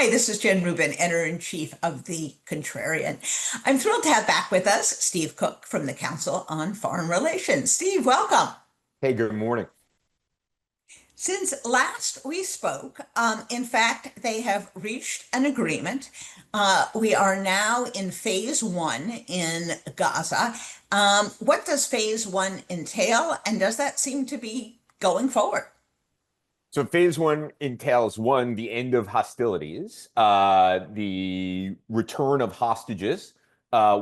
Hi, this is Jen Rubin, editor-in-chief of The Contrarian. I'm thrilled to have back with us Steve Cook from the Council on Foreign Relations. Steve, welcome. Hey, good morning. Since last we spoke, in fact, they have reached an agreement. We are now in phase one in Gaza. What does phase one entail, and does that seem to be going forward? So phase one entails one, the end of hostilities, the return of hostages,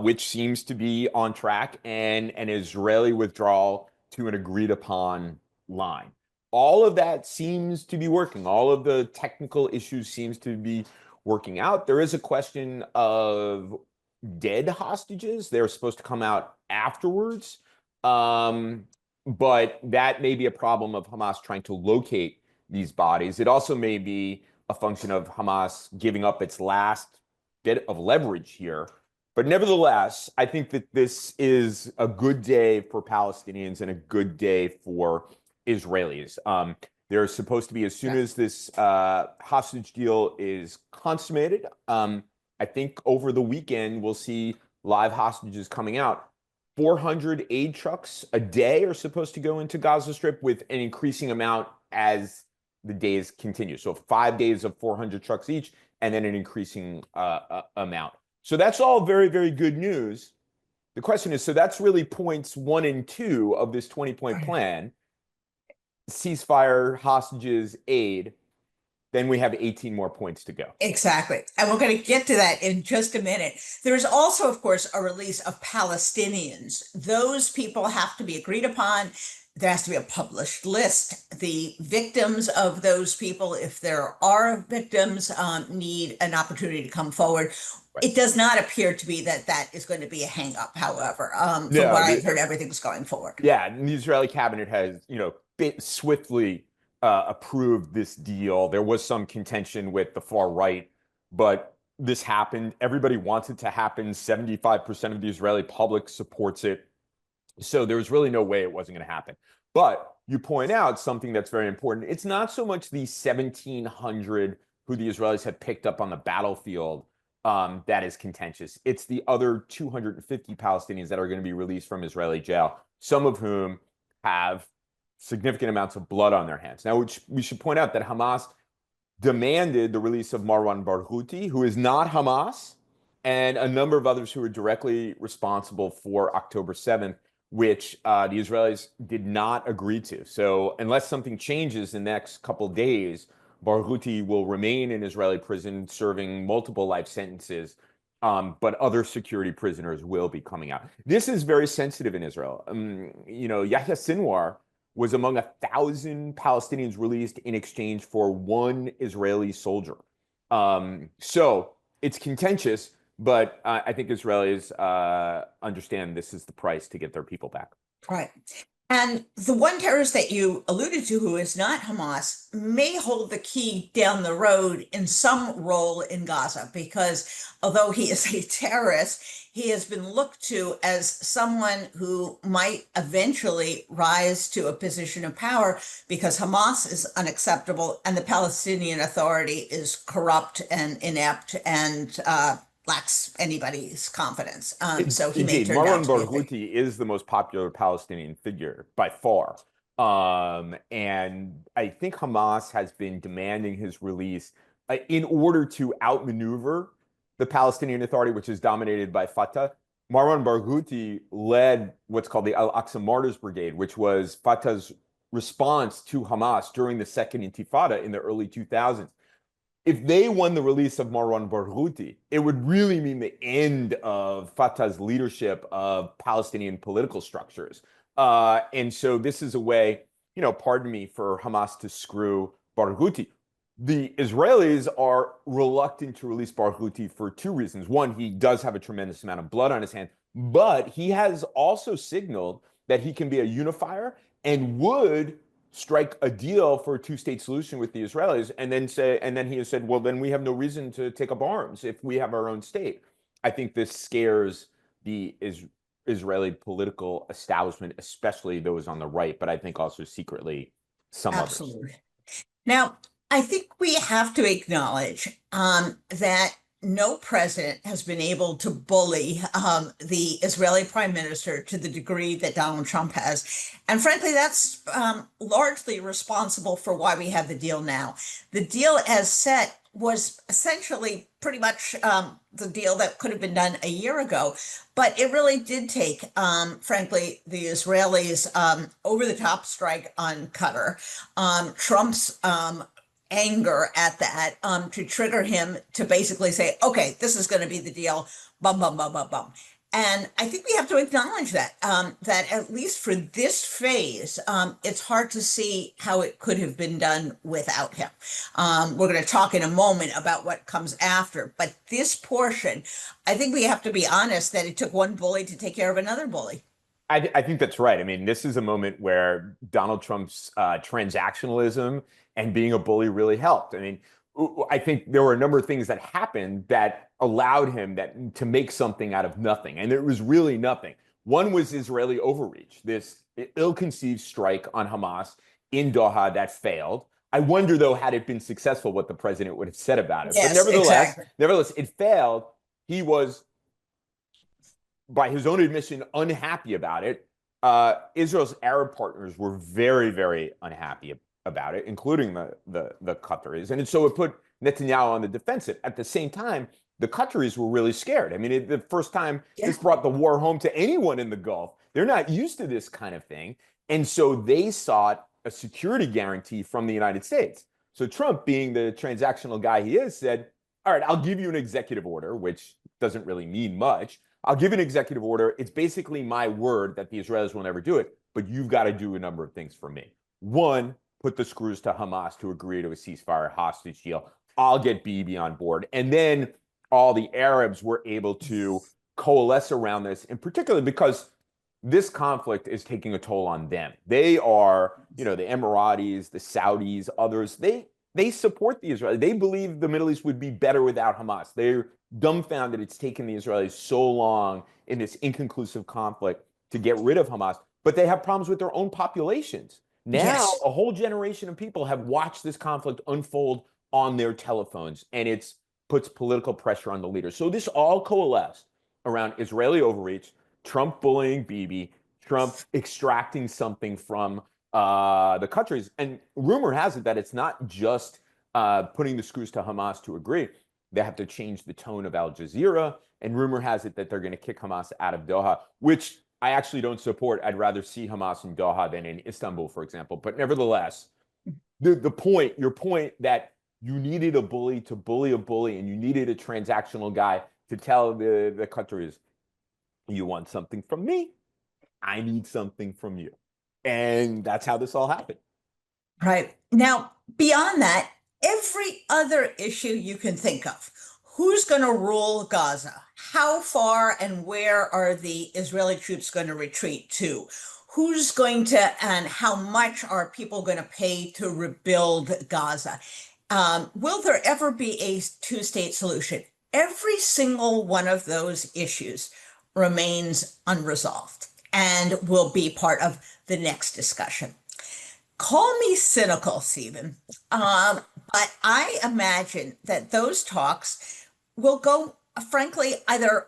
which seems to be on track, and an Israeli withdrawal to an agreed upon line. All of that seems to be working. All of the technical issues seems to be working out. There is a question of dead hostages. They're supposed to come out afterwards. But that may be a problem of Hamas trying to locate these bodies. It also may be a function of Hamas giving up its last bit of leverage here. But nevertheless, I think that this is a good day for Palestinians and a good day for Israelis. They're supposed to be, as soon as this hostage deal is consummated, I think over the weekend we'll see live hostages coming out. 400 aid trucks a day are supposed to go into Gaza Strip, with an increasing amount as the days continue. So 5 days of 400 trucks each, and then an increasing amount. So that's all very, very good news. The question is, so that's really points one and two of this 20-point plan: ceasefire, hostages, aid. Then we have 18 more points to go. Exactly. And we're going to get to that in just a minute. There's also, of course, a release of Palestinians. Those people have to be agreed upon. There has to be a published list. The victims of those people, if there are victims, need an opportunity to come forward. Right. It does not appear to be that that is going to be a hang up, however. From No, what I've heard, everything's going forward. yeah, and the Israeli cabinet has, swiftly approved this deal. There was some contention with the far right, but this happened. Everybody wants it to happen. 75% of the Israeli public supports it. So there was really no way it wasn't going to happen. But you point out something that's very important. It's not so much the 1,700 who the Israelis have picked up on the battlefield that is contentious. It's the other 250 Palestinians that are going to be released from Israeli jail, some of whom have significant amounts of blood on their hands. Now, which we should point out that Hamas demanded the release of Marwan Barghouti, who is not Hamas, and a number of others who are directly responsible for October 7th, which the Israelis did not agree to. So unless something changes in the next couple of days, Barghouti will remain in Israeli prison serving multiple life sentences, but other security prisoners will be coming out. This is very sensitive in Israel. Yahya Sinwar was among 1,000 Palestinians released in exchange for one Israeli soldier. So it's contentious, but I think Israelis understand this is the price to get their people back. Right. And the one terrorist that you alluded to, who is not Hamas, may hold the key down the road in some role in Gaza, because although he is a terrorist, he has been looked to as someone who might eventually rise to a position of power, because Hamas is unacceptable and the Palestinian Authority is corrupt and inept and lacks anybody's confidence. So he may Indeed, turn out Marwan to be a thing. Barghouti is the most popular Palestinian figure by far. And I think Hamas has been demanding his release in order to outmaneuver the Palestinian Authority, which is dominated by Fatah. Marwan Barghouti led what's called the Al-Aqsa Martyrs Brigade, which was Fatah's response to Hamas during the Second Intifada in the early 2000s. If they won the release of Marwan Barghouti, it would really mean the end of Fatah's leadership of Palestinian political structures. And so this is a way, pardon me, for Hamas to screw Barghouti. The Israelis are reluctant to release Barghouti for two reasons. One, he does have a tremendous amount of blood on his hands, but he has also signaled that he can be a unifier and would strike a deal for a two-state solution with the Israelis, and then he has said, well, then we have no reason to take up arms if we have our own state. I think this scares the Israeli political establishment, especially those on the right, but I think also secretly some others. Absolutely. Now, I think we have to acknowledge that no president has been able to bully the Israeli prime minister to the degree that Donald Trump has. And frankly, that's largely responsible for why we have the deal now. The deal as set was essentially pretty much the deal that could have been done a year ago. But it really did take, frankly, the Israelis over the top strike on Qatar, Trump's anger at that to trigger him to basically say, okay, this is going to be the deal, bum, bum, bum, bum, bum. And I think we have to acknowledge that, that at least for this phase, it's hard to see how it could have been done without him. We're going to talk in a moment about what comes after, but this portion, I think we have to be honest that it took one bully to take care of another bully. I think that's right. I mean, this is a moment where Donald Trump's transactionalism and being a bully really helped. I mean, I think there were a number of things that happened that allowed him to make something out of nothing, and it was really nothing. One was Israeli overreach, this ill-conceived strike on Hamas in Doha that failed. I wonder, though, had it been successful, what the president would have said about it. But Yes, exactly. nevertheless, it failed. He was, by his own admission, unhappy about it. Israel's Arab partners were very, very unhappy about it, including the Qataris. And so it put Netanyahu on the defensive. At the same time, the Qataris were really scared. I mean, the first time Yeah. this brought the war home to anyone in the Gulf. They're not used to this kind of thing. And so they sought a security guarantee from the United States. So Trump, being the transactional guy he is, said, all right, I'll give you an executive order, which doesn't really mean much. I'll give an executive order. It's basically my word that the Israelis will never do it, but you've got to do a number of things for me. One, put the screws to Hamas to agree to a ceasefire hostage deal. I'll get Bibi on board. And then all the Arabs were able to coalesce around this, in particular because this conflict is taking a toll on them. They are, the Emiratis, the Saudis, others, they support the Israelis. They believe the Middle East would be better without Hamas. They're dumbfounded it's taken the Israelis so long in this inconclusive conflict to get rid of Hamas, but they have problems with their own populations. Now, Yes. a whole generation of people have watched this conflict unfold on their telephones, and it puts political pressure on the leaders. So this all coalesced around Israeli overreach, Trump bullying Bibi, Trump extracting something from the countries. And rumor has it that it's not just putting the screws to Hamas to agree. They have to change the tone of Al Jazeera. And rumor has it that they're going to kick Hamas out of Doha, which I actually don't support. I'd rather see Hamas in Doha than in Istanbul, for example. But nevertheless, your point that you needed a bully to bully a bully, and you needed a transactional guy to tell the Qataris, you want something from me, I need something from you. And that's how this all happened. Right. Now, beyond that, every other issue you can think of. Who's going to rule Gaza? How far and where are the Israeli troops going to retreat to? Who's going to, and how much are people going to pay to rebuild Gaza? Will there ever be a two-state solution? Every single one of those issues remains unresolved and will be part of the next discussion. Call me cynical, Stephen, but I imagine that those talks will go, frankly, either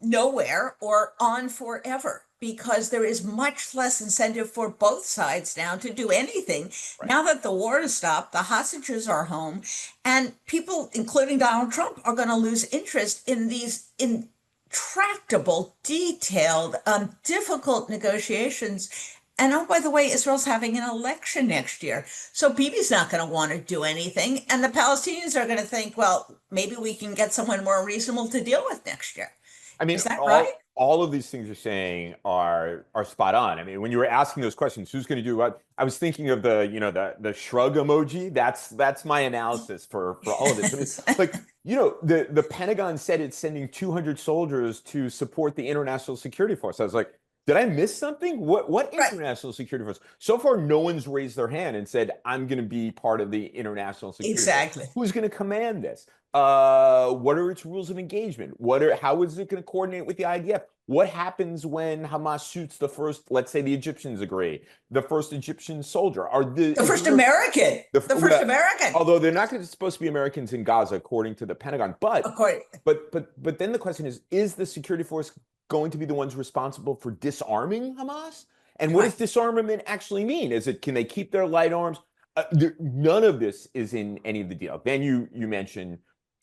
nowhere or on forever because there is much less incentive for both sides now to do anything. Right. Now that the war has stopped, the hostages are home, and people, including Donald Trump, are going to lose interest in these intractable, detailed, difficult negotiations. And oh, by the way, Israel's having an election next year. So Bibi's not going to want to do anything. And the Palestinians are going to think, well, maybe we can get someone more reasonable to deal with next year. I mean, Is that right? all of these things you're saying are spot on. I mean, when you were asking those questions, who's going to do what? I was thinking of the shrug emoji. That's my analysis for all of this. I mean, like, the Pentagon said it's sending 200 soldiers to support the international security force. I was like, did I miss something? What Right. international security force? So far, no one's raised their hand and said, I'm going to be part of the international security force. Exactly. Who's going to command this? What are its rules of engagement? How is it going to coordinate with the IDF? What happens when Hamas shoots the first, let's say the Egyptians agree, the first Egyptian soldier? The Is first there American, the first well, American, although they're not supposed to be Americans in Gaza, according to the Pentagon, according. but then the question is the security force going to be the ones responsible for disarming Hamas? And what does Right, disarmament actually mean? Can they keep their light arms? None of this is in any of the deal. Then you mentioned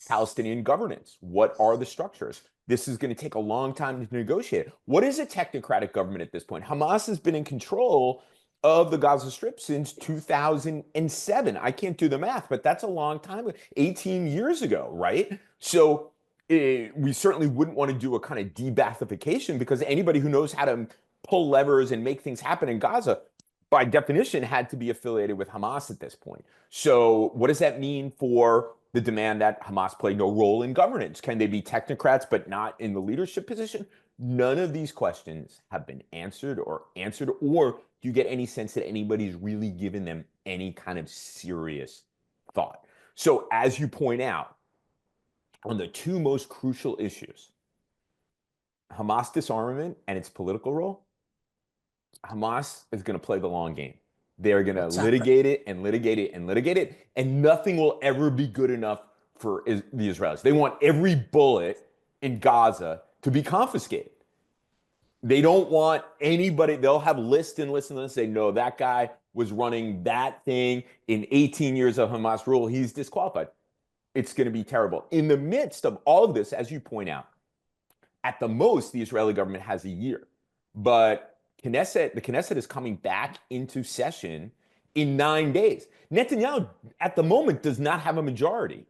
Palestinian governance. What are the structures? This is going to take a long time to negotiate. What is a technocratic government at this point? Hamas has been in control of the Gaza Strip since 2007. I can't do the math, but that's a long time, 18 years ago, right? So we certainly wouldn't want to do a kind of de-Baathification, because anybody who knows how to pull levers and make things happen in Gaza, by definition, had to be affiliated with Hamas at this point. So what does that mean for the demand that Hamas play no role in governance? Can they be technocrats but not in the leadership position? None of these questions have been answered, or do you get any sense that anybody's really given them any kind of serious thought? So as you point out, on the two most crucial issues, Hamas disarmament and its political role, Hamas is going to play the long game. They're going to exactly. litigate it and litigate it and litigate it, and nothing will ever be good enough for the Israelis. They want every bullet in Gaza to be confiscated. They don't want anybody, they'll have lists and lists and lists, say, no, that guy was running that thing in 18 years of Hamas rule. He's disqualified. It's going to be terrible. In the midst of all of this, as you point out, at the most, the Israeli government has a year. But the Knesset is coming back into session in 9 days. Netanyahu, at the moment, does not have a majority.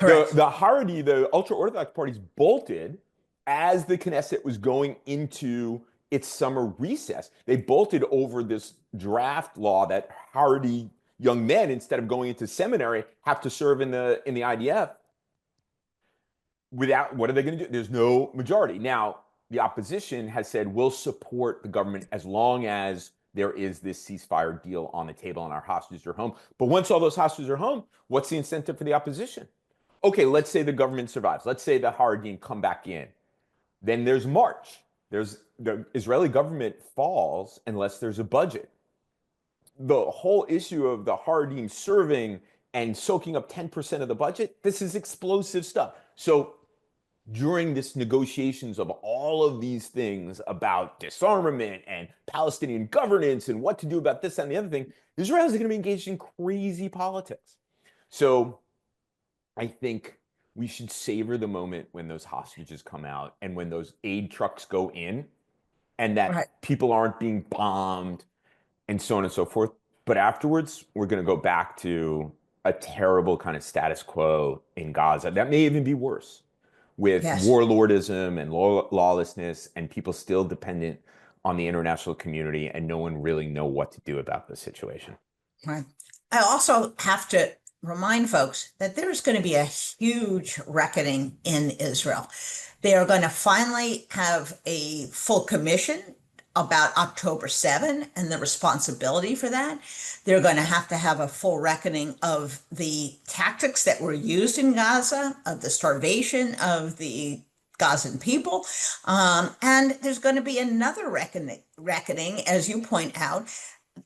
Correct. The Haredi, the ultra-Orthodox parties, bolted as the Knesset was going into its summer recess. They bolted over this draft law that Haredi young men, instead of going into seminary, have to serve in the IDF. What are they going to do? There's no majority. Now, the opposition has said, we'll support the government as long as there is this ceasefire deal on the table and our hostages are home. But once all those hostages are home, what's the incentive for the opposition? Okay, let's say the government survives. Let's say the Haredim come back in. Then there's March. The Israeli government falls unless there's a budget. The whole issue of the Haredim serving and soaking up 10% of the budget, this is explosive stuff. So during this negotiations of all of these things about disarmament and Palestinian governance and what to do about this and the other thing, Israel is going to be engaged in crazy politics. So I think we should savor the moment when those hostages come out and when those aid trucks go in, and that Right. people aren't being bombed and so on and so forth. But afterwards, we're going to go back to a terrible kind of status quo in Gaza. That may even be worse, with Yes. warlordism and lawlessness and people still dependent on the international community and no one really know what to do about this situation. Right. I also have to remind folks that there's going to be a huge reckoning in Israel. They are going to finally have a full commission about October 7 and the responsibility for that. They're going to have a full reckoning of the tactics that were used in Gaza, of the starvation of the Gazan people. And there's going to be another reckoning, as you point out.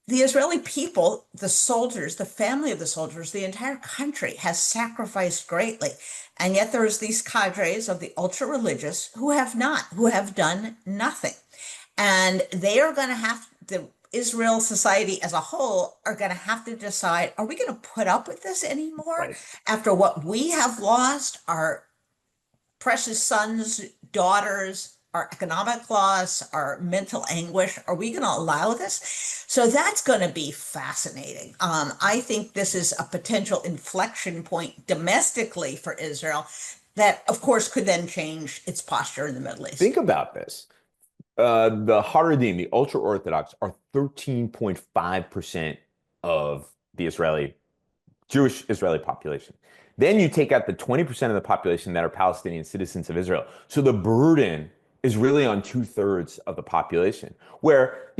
The Israeli people, the soldiers, the family of the soldiers, the entire country has sacrificed greatly. And yet there's these cadres of the ultra religious who have not, who have done nothing. And they are going to the Israel society as a whole are going to have to decide, are we going to put up with this anymore Right. after what we have lost, our precious sons, daughters, our economic loss, our mental anguish? Are we going to allow this? So that's going to be fascinating. I think this is a potential inflection point domestically for Israel that, of course, could then change its posture in the Middle Think East. about this. The Haredim, the ultra Orthodox, are 13.5% of the Jewish Israeli population. Then you take out the 20% of the population that are Palestinian citizens of Israel. So the burden is really on 2/3 of the population, where,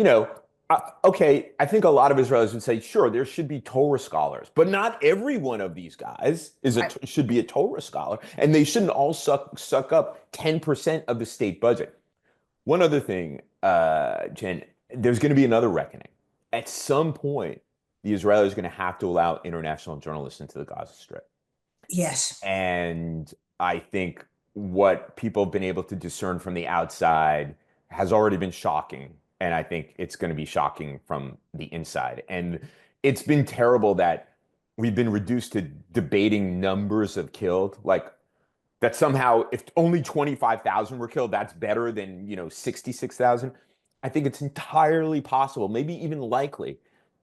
Okay, I think a lot of Israelis would say, sure, there should be Torah scholars, but not every one of these guys Right. should be a Torah scholar, and they shouldn't all suck up 10% of the state budget. One other thing, Jen, there's going to be another reckoning. At some point, the Israelis are going to have to allow international journalists into the Gaza Strip. Yes. And I think what people have been able to discern from the outside has already been shocking. And I think it's going to be shocking from the inside. And it's been terrible that we've been reduced to debating numbers of killed. Like that somehow, if only 25,000 were killed, that's better than, 66,000. I think it's entirely possible, maybe even likely,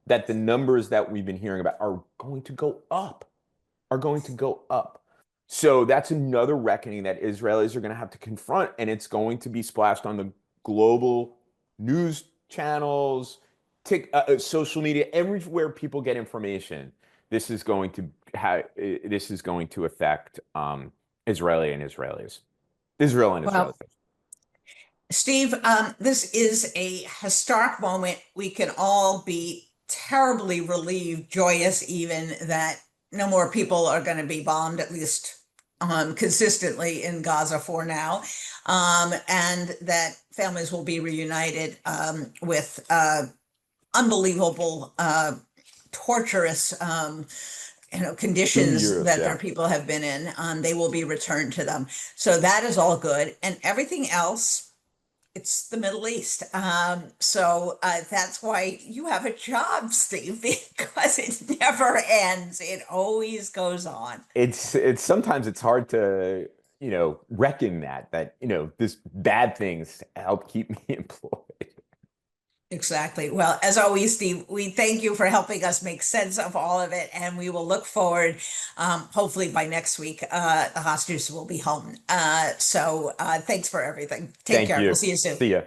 that the numbers that we've been hearing about are going to go up, are going to go up. So that's another reckoning that Israelis are going to have to confront, and it's going to be splashed on the global news channels, social media, everywhere people get information. This is going to this is going to affect Israeli and Israelis, Israel and Israelis. Well, Steve, this is a historic moment. We can all be terribly relieved, joyous even, that no more people are going to be bombed, at least consistently in Gaza for now, and that families will be reunited with unbelievable, torturous, conditions 2 years, that yeah. their people have been in. They will be returned to them. So that is all good, and everything else, it's the Middle East. So that's why you have a job, Steve, because it never ends. It always goes on. It's sometimes it's hard to reckon that this bad things help keep me employed. Exactly. Well, as always, Steve, we thank you for helping us make sense of all of it, and we will look forward. Hopefully, by next week, the hostages will be home. So thanks for everything. Take Thank care. We'll you. see you soon. See ya.